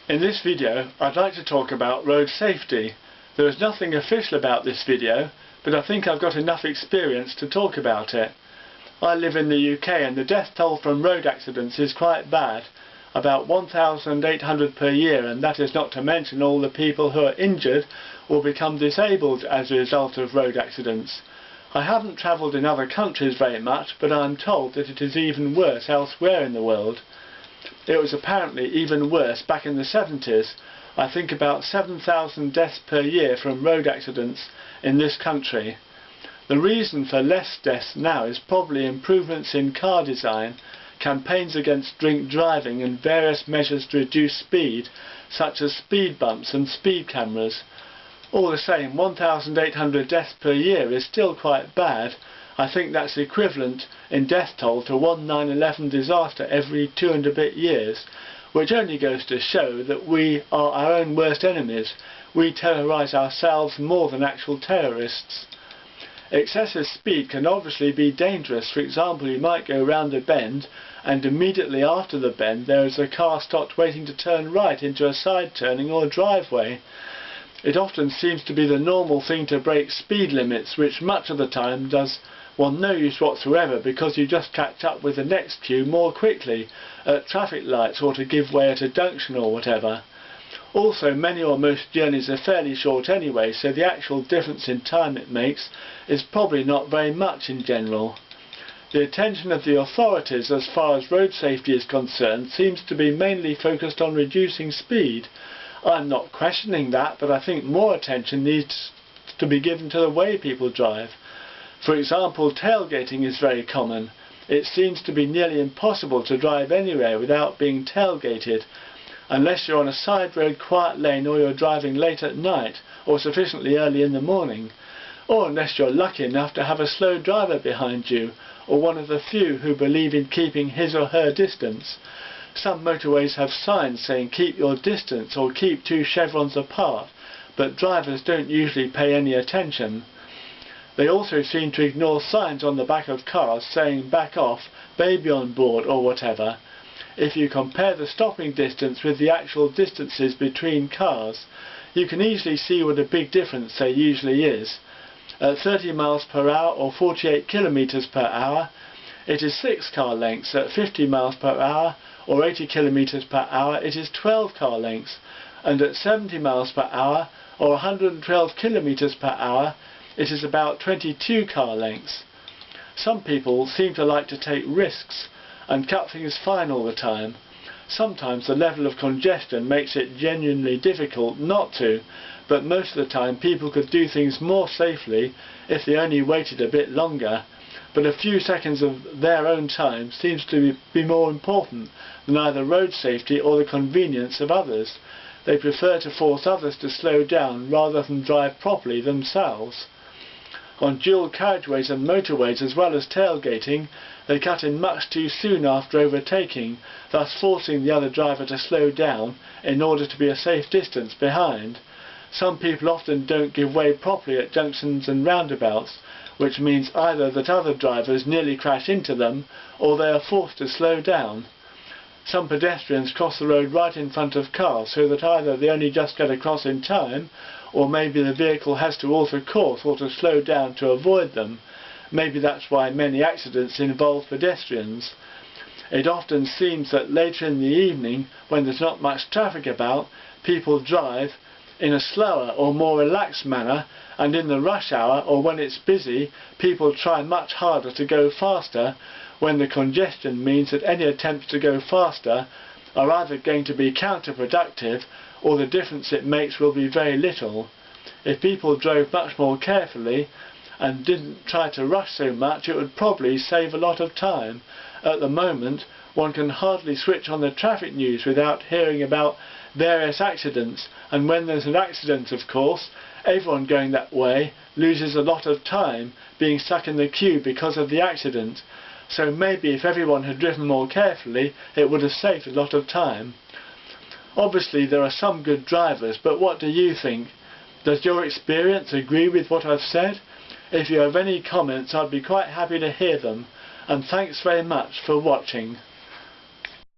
In this video, I'd like to talk about road safety. There is nothing official about this video, but I think I've got enough experience to talk about it. I live in the UK and the death toll from road accidents is quite bad, about 1,800 per year, and that is not to mention all the people who are injured or become disabled as a result of road accidents. I haven't travelled in other countries very much, but I'm told that it is even worse elsewhere in the world. It was apparently even worse back in the 70s. I think about 7,000 deaths per year from road accidents in this country. The reason for less deaths now is probably improvements in car design, campaigns against drink driving and various measures to reduce speed, such as speed bumps and speed cameras. All the same, 1,800 deaths per year is still quite bad. I think that's equivalent in death toll to one 9/11 disaster every 2 and a bit years, which only goes to show that we are our own worst enemies. We terrorise ourselves more than actual terrorists. Excessive speed can obviously be dangerous. For example, you might go round a bend and immediately after the bend there is a car stopped waiting to turn right into a side turning or driveway. It often seems to be the normal thing to break speed limits, which much of the time does no use whatsoever, because you just catch up with the next queue more quickly at traffic lights or to give way at a junction or whatever. Also, many or most journeys are fairly short anyway, so the actual difference in time it makes is probably not very much in general. The attention of the authorities as far as road safety is concerned seems to be mainly focused on reducing speed. I'm not questioning that, but I think more attention needs to be given to the way people drive. For example, tailgating is very common. It seems to be nearly impossible to drive anywhere without being tailgated, unless you're on a side road quiet lane or you're driving late at night or sufficiently early in the morning, or unless you're lucky enough to have a slow driver behind you, or one of the few who believe in keeping his or her distance. Some motorways have signs saying keep your distance or keep 2 chevrons apart, but drivers don't usually pay any attention. They also seem to ignore signs on the back of cars saying back off, baby on board or whatever. If you compare the stopping distance with the actual distances between cars, you can easily see what a big difference there usually is. At 30 miles per hour or 48 kilometers per hour, it is 6 car lengths. At 50 miles per hour or 80 kilometers per hour, it is 12 car lengths. And at 70 miles per hour or 112 kilometers per hour, it is about 22 car lengths. Some people seem to like to take risks and cut things fine all the time. Sometimes the level of congestion makes it genuinely difficult not to, but most of the time people could do things more safely if they only waited a bit longer. But a few seconds of their own time seems to be more important than either road safety or the convenience of others. They prefer to force others to slow down rather than drive properly themselves. On dual carriageways and motorways, as well as tailgating, they cut in much too soon after overtaking, thus forcing the other driver to slow down in order to be a safe distance behind. Some people often don't give way properly at junctions and roundabouts, which means either that other drivers nearly crash into them or they are forced to slow down. Some pedestrians cross the road right in front of cars, so that either they only just get across in time, or maybe the vehicle has to alter course or to slow down to avoid them. Maybe that's why many accidents involve pedestrians. It often seems that later in the evening, when there's not much traffic about, people drive in a slower or more relaxed manner, and in the rush hour or when it's busy, people try much harder to go faster, when the congestion means that any attempts to go faster are either going to be counterproductive or the difference it makes will be very little. If people drove much more carefully and didn't try to rush so much, it would probably save a lot of time. At the moment, one can hardly switch on the traffic news without hearing about various accidents, and when there's an accident, of course, everyone going that way loses a lot of time being stuck in the queue because of the accident. So maybe if everyone had driven more carefully, it would have saved a lot of time. Obviously there are some good drivers, but what do you think? Does your experience agree with what I've said? If you have any comments, I'd be quite happy to hear them, and thanks very much for watching.